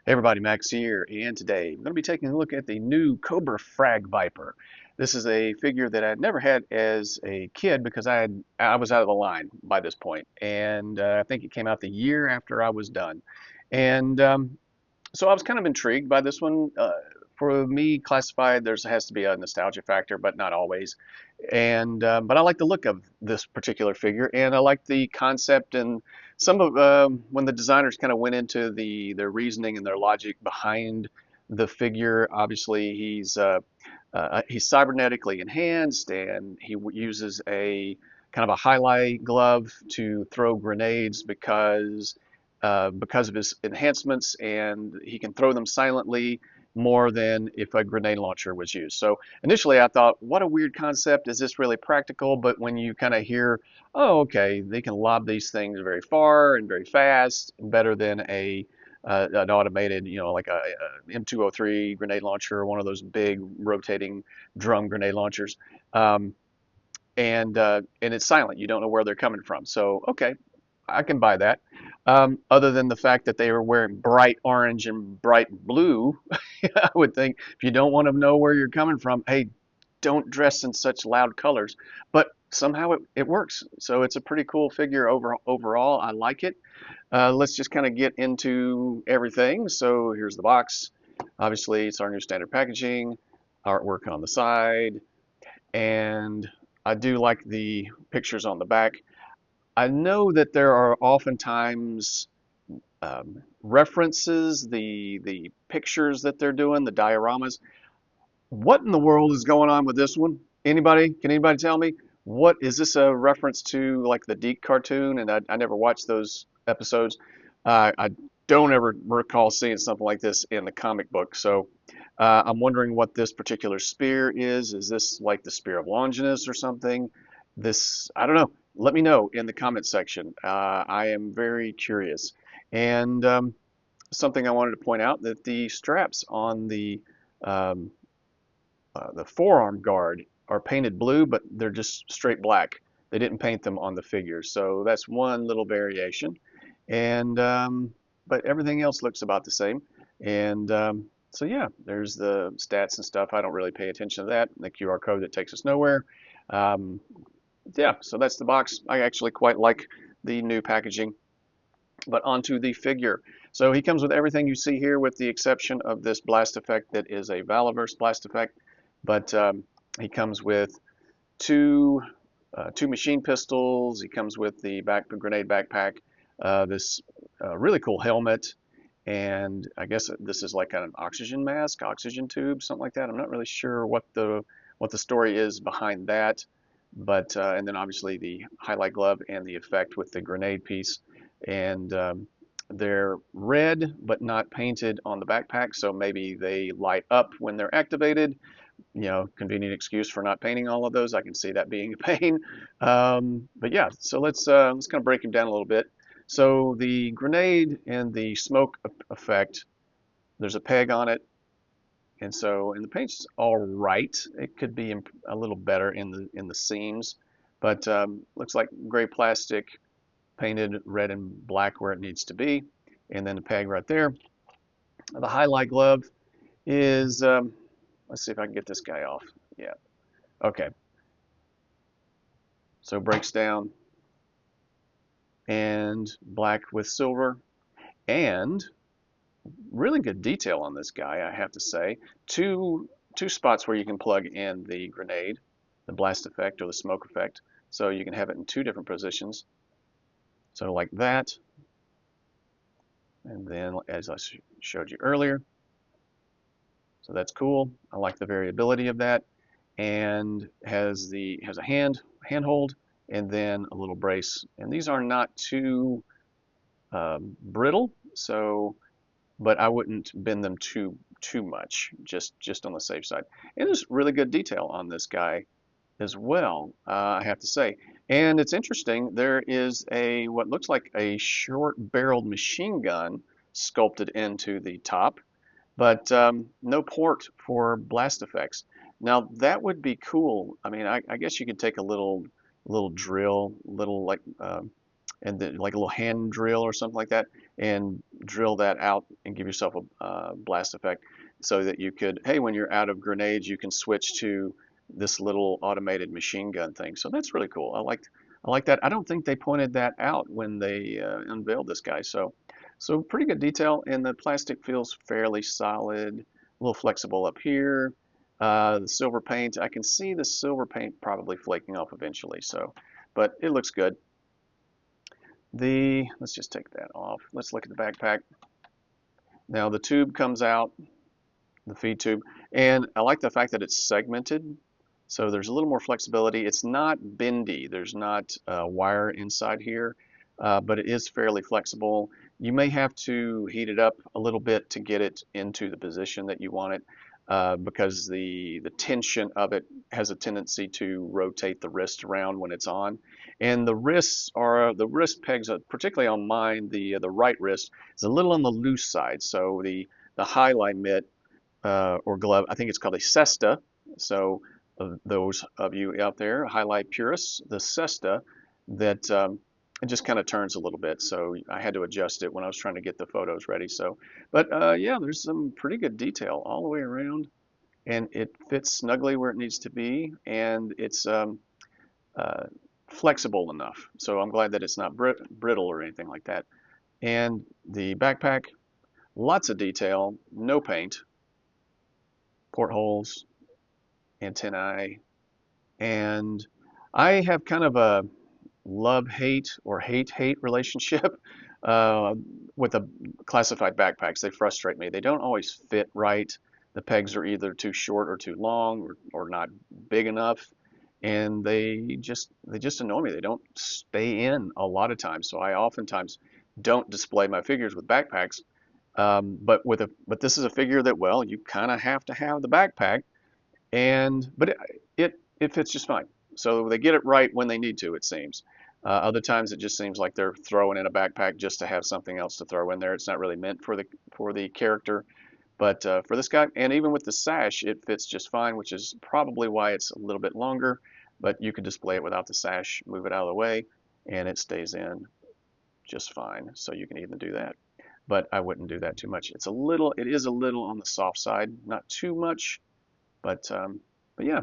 Hey everybody, Max here, and today I'm going to be taking a look at the new COBRA FRAG VIPER. This is a figure that I'd never had as a kid because I was out of the line by this point, and I think it came out the year after I was done. And so I was kind of intrigued by this one. For me, classified, there has to be a nostalgia factor, but not always. And but I like the look of this particular figure, and I like the concept and some of when the designers kind of went into their reasoning and their logic behind the figure. Obviously, he's cybernetically enhanced, and he uses a kind of a highlight glove to throw grenades because of his enhancements, and he can throw them silently more than if a grenade launcher was used. So initially I thought, what a weird concept. Is this really practical? But when you kind of hear, oh, okay, they can lob these things very far and very fast, better than an automated, like a M203 grenade launcher, or one of those big rotating drum grenade launchers. Um, and it's silent. You don't know where they're coming from. So okay, I can buy that. Other than the fact that they were wearing bright orange and bright blue, I would think if you don't want to know where you're coming from, hey, don't dress in such loud colors. But somehow it works. So it's a pretty cool figure overall. I like it. Let's just kind of get into everything. So here's the box. Obviously, it's our new standard packaging, artwork on the side, and I do like the pictures on the back. I know that there are oftentimes references, the pictures that they're doing, the dioramas. What in the world is going on with this one? Anybody? Can anybody tell me? What is this a reference to, like the Deke cartoon? And I never watched those episodes. I don't ever recall seeing something like this in the comic book. So I'm wondering what this particular spear is. Is this like the Spear of Longinus or something? I don't know. Let me know in the comment section. I am very curious. And something I wanted to point out that the straps on um, the forearm guard are painted blue, but they're just straight black. They didn't paint them on the figure, so that's one little variation. And but everything else looks about the same. And so yeah, there's the stats and stuff. I don't really pay attention to that. The QR code that takes us nowhere. Um, yeah, so that's the box. I actually quite like the new packaging. But onto the figure. So he comes with everything you see here, with the exception of this blast effect that is a Valaverse blast effect. But he comes with two two machine pistols. He comes with the grenade backpack, this really cool helmet, and I guess this is like an oxygen mask, oxygen tube, something like that. I'm not really sure what the story is behind that, but and then obviously the highlight glove and the effect with the grenade piece, and they're red but not painted on the backpack, so maybe they light up when they're activated. Convenient excuse for not painting all of those. I can see that being a pain. But yeah, so let's kind of break them down a little bit. So the grenade and the smoke effect, there's a peg on it, and the paint's all right. It could be a little better in the seams, but looks like gray plastic painted red and black where it needs to be, and then the peg right there. The highlight glove is let's see if I can get this guy off. Yeah. Okay. So breaks down, and black with silver, and really good detail on this guy, I have to say. Two spots where you can plug in the grenade, the blast effect or the smoke effect. So you can have it in two different positions. So like that, and then as I showed you earlier. So that's cool. I like the variability of that, and has a handhold and then a little brace. And these are not too brittle, so but I wouldn't bend them too much, just on the safe side. And there's really good detail on this guy as well, I have to say. And it's interesting, there is what looks like a short-barreled machine gun sculpted into the top, but no port for blast effects. Now that would be cool. I mean, I guess you could take a little drill, little like and then like a little hand drill or something like that, and drill that out and give yourself a blast effect, so that you could, hey, when you're out of grenades, you can switch to this little automated machine gun thing. So that's really cool. I like that. I don't think they pointed that out when they unveiled this guy. So pretty good detail, and the plastic feels fairly solid, a little flexible up here. The silver paint, I can see the silver paint probably flaking off eventually. So, but it looks good. Let's just take that off. Let's look at the backpack. Now the tube comes out, the feed tube, and I like the fact that it's segmented. So there's a little more flexibility. It's not bendy. There's not wire inside here, but it is fairly flexible. You may have to heat it up a little bit to get it into the position that you want it, because the tension of it has a tendency to rotate the wrist around when it's on. And the wrist pegs, particularly on mine, the right wrist is a little on the loose side. So the highlight mitt or glove, I think it's called a cesta. So those of you out there, highlight purists, the cesta, that it just kind of turns a little bit. So I had to adjust it when I was trying to get the photos ready. So, but yeah, there's some pretty good detail all the way around, and it fits snugly where it needs to be, and it's flexible enough. So I'm glad that it's not brittle or anything like that. And the backpack, lots of detail, no paint, portholes, antennae, and I have kind of a love-hate or hate-hate relationship uh, with the classified backpacks. They frustrate me. They don't always fit right. The pegs are either too short or too long, or not big enough, and they just annoy me. They don't stay in a lot of times. So I oftentimes don't display my figures with backpacks. But this is a figure that, well, you kind of have to have the backpack, but it fits just fine. So they get it right when they need to, it seems. Other times it just seems like they're throwing in a backpack just to have something else to throw in there. It's not really meant for the character, but for this guy, and even with the sash, it fits just fine, which is probably why it's a little bit longer. But you could display it without the sash, move it out of the way, and it stays in just fine. So you can even do that. But I wouldn't do that too much. It is a little on the soft side, not too much, but yeah,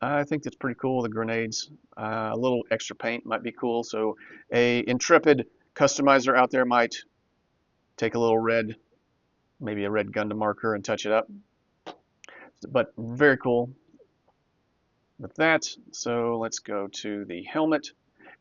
I think that's pretty cool. The grenades, a little extra paint might be cool. So a intrepid customizer out there might take a little red, maybe a red Gundam marker, and touch it up. But very cool with that. So let's go to the helmet.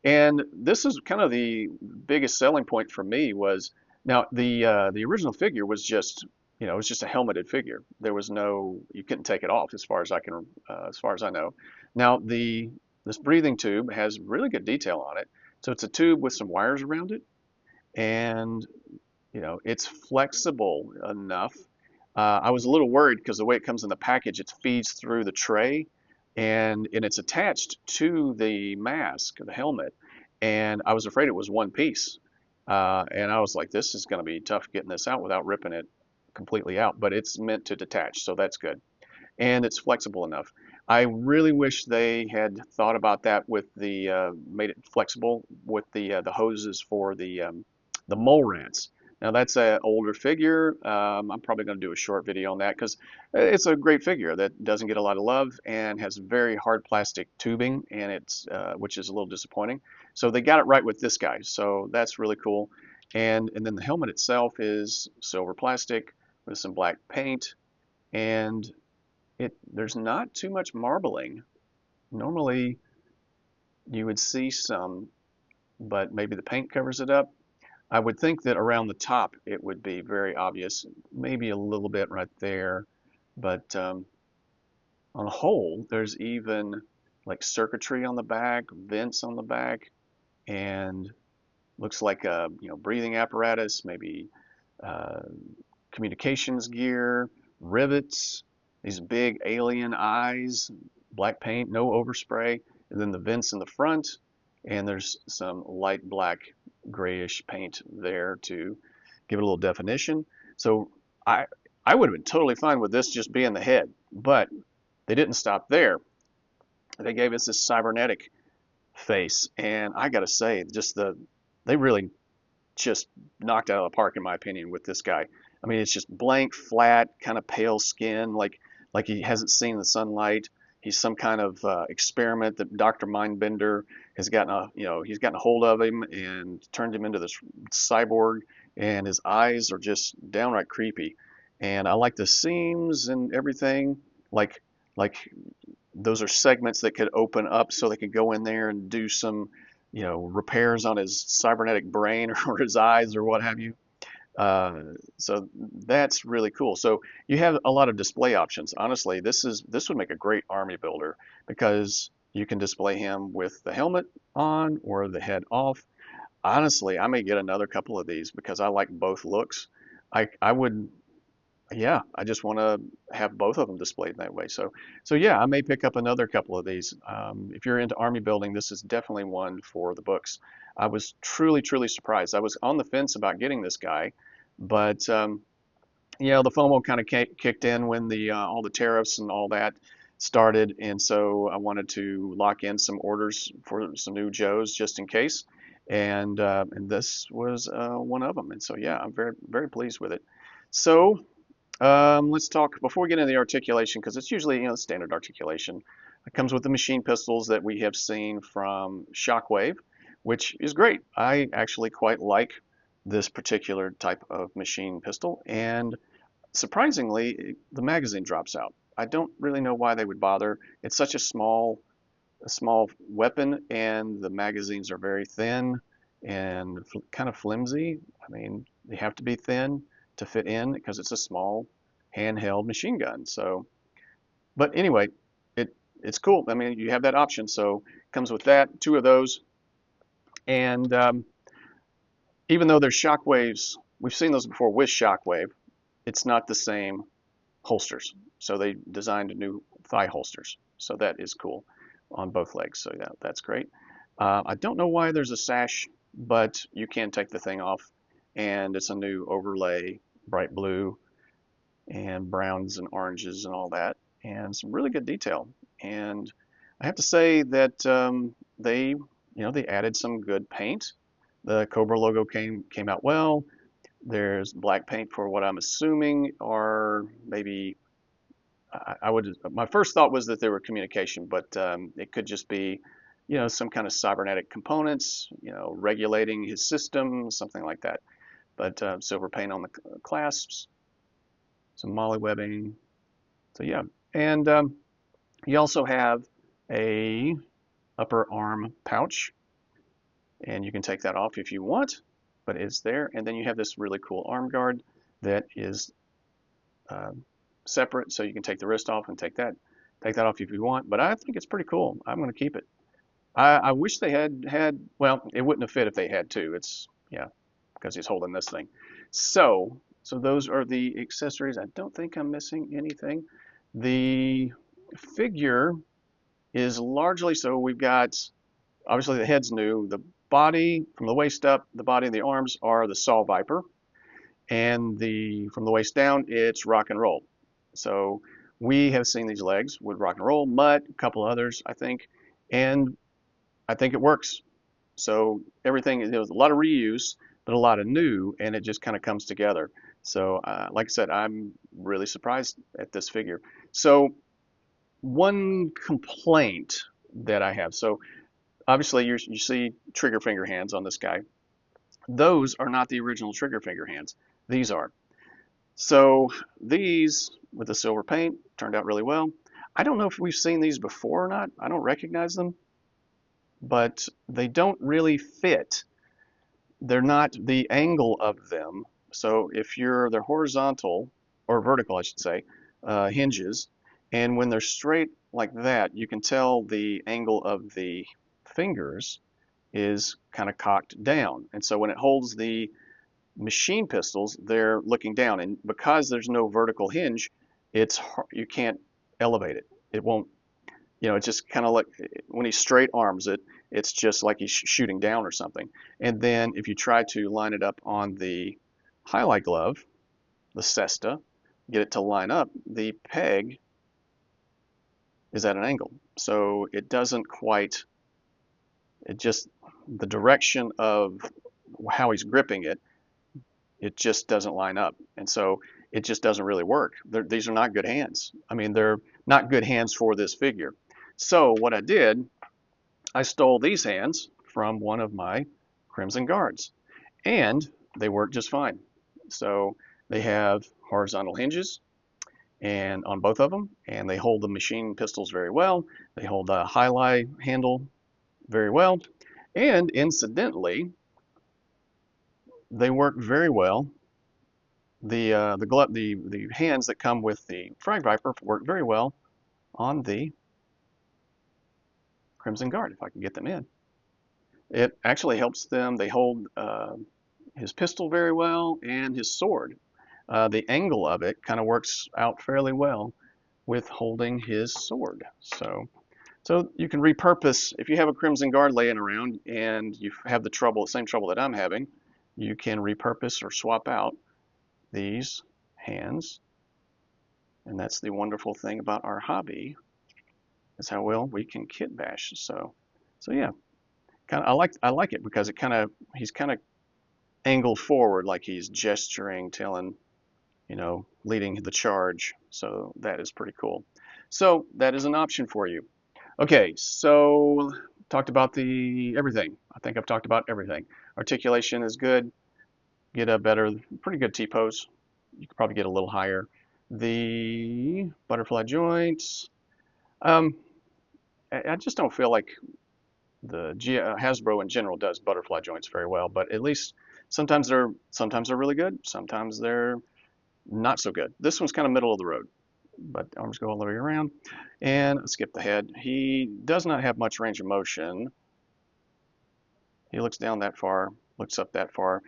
And this is kind of the biggest selling point for me was, now the original figure was just, it was just a helmeted figure. There was you couldn't take it off as far as as far as I know. Now this breathing tube has really good detail on it. So it's a tube with some wires around it, and it's flexible enough. I was a little worried because the way it comes in the package, it feeds through the tray, and it's attached to the mask, the helmet, and I was afraid it was one piece. And I was like, this is going to be tough getting this out without ripping it completely out, but it's meant to detach, so that's good. And it's flexible enough. I really wish they had thought about that with made it flexible with the hoses for the mole rats. Now that's an older figure. I'm probably going to do a short video on that because it's a great figure that doesn't get a lot of love and has very hard plastic tubing, and which is a little disappointing. So they got it right with this guy, so that's really cool. And then the helmet itself is silver plastic with some black paint, and there's not too much marbling. Normally you would see some, but maybe the paint covers it up. I would think that around the top it would be very obvious, maybe a little bit right there, but on the whole, there's even like circuitry on the back, vents on the back, and looks like a breathing apparatus, maybe communications gear, rivets, these big alien eyes, black paint, no overspray, and then the vents in the front, and there's some light black grayish paint there to give it a little definition. So I would have been totally fine with this just being the head, but they didn't stop there. They gave us this cybernetic face, and I gotta say, just the they really just knocked out of the park in my opinion with this guy. I mean, it's just blank, flat, kind of pale skin, like he hasn't seen the sunlight. He's some kind of experiment that Dr. Mindbender has gotten he's gotten a hold of him and turned him into this cyborg, and his eyes are just downright creepy. And I like the seams and everything, like like those are segments that could open up so they could go in there and do some, repairs on his cybernetic brain or his eyes or what have you. Uh, so that's really cool. So you have a lot of display options. Honestly, this would make a great army builder because you can display him with the helmet on or the head off. Honestly, I may get another couple of these because I like both looks. I would yeah, I just want to have both of them displayed that way. So yeah, I may pick up another couple of these. If you're into army building, this is definitely one for the books. I was truly, truly surprised. I was on the fence about getting this guy, but the FOMO kind of kicked in when the all the tariffs and all that started, and so I wanted to lock in some orders for some new Joes just in case, and this was one of them. And so yeah, I'm very, very pleased with it. So. Let's talk before we get into the articulation, because it's usually standard articulation. It comes with the machine pistols that we have seen from Shockwave, which is great. I actually quite like this particular type of machine pistol, and surprisingly, the magazine drops out. I don't really know why they would bother. It's such a small weapon, and the magazines are very thin and kind of flimsy. I mean, they have to be thin to fit in because it's a small handheld machine gun. So, but anyway, it's cool. I mean, you have that option. So it comes with that, two of those, and even though there's shockwaves, we've seen those before with shockwave. It's not the same holsters. So they designed new thigh holsters. So that is cool on both legs. So yeah, that's great. I don't know why there's a sash, but you can take the thing off, and it's a new overlay, bright blue and browns and oranges and all that, and some really good detail. And I have to say that they added some good paint. The Cobra logo came out well. There's black paint for what I'm assuming are maybe I would my first thought was that they were communication, but it could just be some kind of cybernetic components, regulating his system, something like that. But silver paint on the clasps, some molly webbing. So yeah, and you also have a upper arm pouch, and you can take that off if you want, but it's there. And then you have this really cool arm guard that is uh, separate, so you can take the wrist off and take that off if you want. But I think it's pretty cool. I'm going to keep it. I wish they had. Well, it wouldn't have fit if they had two. It's yeah, because he's holding this thing. So those are the accessories. I don't think I'm missing anything. The figure is largely so. We've got obviously the head's new. The body from the waist up, the body and the arms are the Saw Viper, and the from the waist down, it's rock and roll. So we have seen these legs with rock and roll, Mutt, a couple others, I think, and I think it works. So everything, there was a lot of reuse, but a lot of new, and it just kind of comes together. So like I said, I'm really surprised at this figure. So one complaint that I have, so obviously you see trigger finger hands on this guy. Those are not the original trigger finger hands. These are. So these with the silver paint turned out really well. I don't know if we've seen these before or not. I don't recognize them, but they don't really fit. They're not the angle of them. So if they're horizontal or vertical, I should say, hinges, and when they're straight like that, you can tell the angle of the fingers is kind of cocked down. And so when it holds the machine pistols, they're looking down, and because there's no vertical hinge, you can't elevate it. It won't. It's just kind of like when he straight arms it, it's just like he's shooting down or something. And then if you try to line it up on the highlight glove, the Cesta, get it to line up, the peg is at an angle. So it doesn't quite, the direction of how he's gripping it, it just doesn't line up. And so it just doesn't really work. These are not good hands. I mean, they're not good hands for this figure. So what I did, I stole these hands from one of my Crimson Guards, and they work just fine. So they have horizontal hinges and on both of them, and they hold the machine pistols very well. They hold the highlight handle very well, and incidentally, they work very well. The hands that come with the Frag Viper work very well on the Crimson Guard, if I can get them in. It actually helps them. They hold his pistol very well and his sword. The angle of it kind of works out fairly well with holding his sword. So you can repurpose, if you have a Crimson Guard laying around and you have the same trouble that I'm having, you can repurpose or swap out these hands. And that's the wonderful thing about our hobby, is how well we can kit bash. So yeah, I like it because he's kind of angled forward, like he's gesturing, telling, leading the charge. So that is pretty cool. So that is an option for you. Okay, so talked about everything. I think I've talked about everything. Articulation is good. Get a pretty good T-pose. You could probably get a little higher. The butterfly joints. I just don't feel like the Hasbro in general does butterfly joints very well, but at least sometimes they're really good. Sometimes they're not so good. This one's kind of middle of the road, but arms go all the way around. And skip the head. He does not have much range of motion. He looks down that far, looks up that far.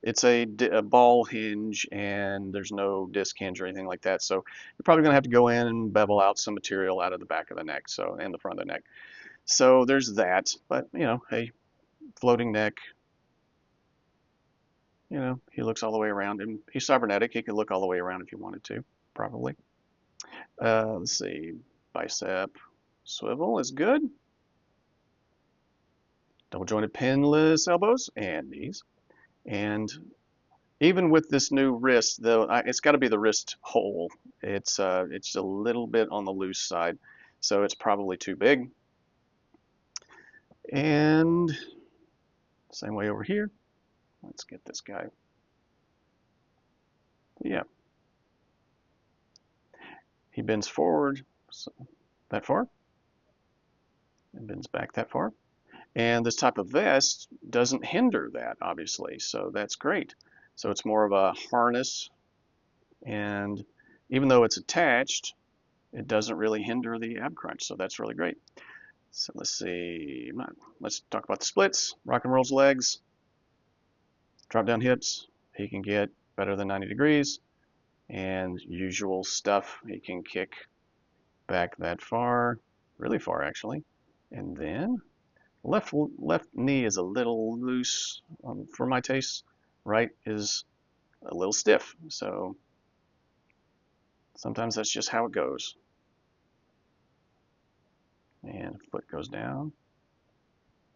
It's a ball hinge, and there's no disc hinge or anything like that. So you're probably going to have to go in and bevel out some material out of the back of the neck, and the front of the neck. So there's that. But hey, floating neck. He looks all the way around, and he's cybernetic. He could look all the way around if you wanted to, probably. Let's see, bicep swivel is good. Double jointed pinless elbows and knees. And even with this new wrist, though, it's got to be the wrist hole. It's a little bit on the loose side, so it's probably too big. And same way over here. Let's get this guy. Yeah. He bends forward that far and bends back that far. And this type of vest doesn't hinder that, obviously, so that's great. So it's more of a harness, and even though it's attached, it doesn't really hinder the ab crunch, so that's really great. So let's see, let's talk about the splits. Rock and rolls legs, drop down hips. He can get better than 90 degrees, and usual stuff. He can kick back that far, really far actually, and then left knee is a little loose for my taste. Right is a little stiff, so sometimes that's just how it goes. And foot goes down,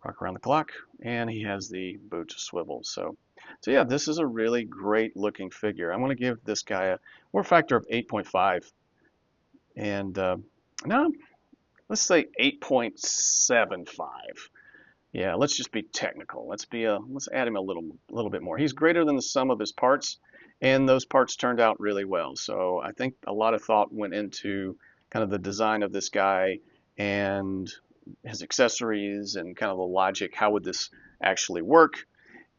rock around the clock, and he has the boot swivel. So yeah, this is a really great looking figure. I'm going to give this guy a war factor of 8.5, and no, let's say 8.75. Yeah, let's just be technical. Let's add him a little bit more. He's greater than the sum of his parts, and those parts turned out really well. So I think a lot of thought went into kind of the design of this guy and his accessories and kind of the logic. How would this actually work?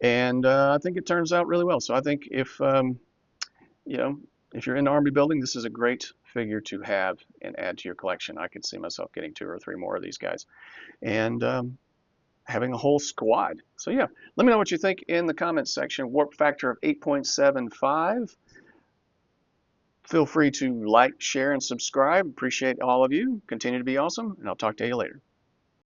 And I think it turns out really well. So I think if if you're into army building, this is a great figure to have and add to your collection. I could see myself getting 2 or 3 more of these guys, and having a whole squad. So yeah, let me know what you think in the comments section. Warp factor of 8.75. Feel free to like, share, and subscribe. Appreciate all of you. Continue to be awesome, and I'll talk to you later.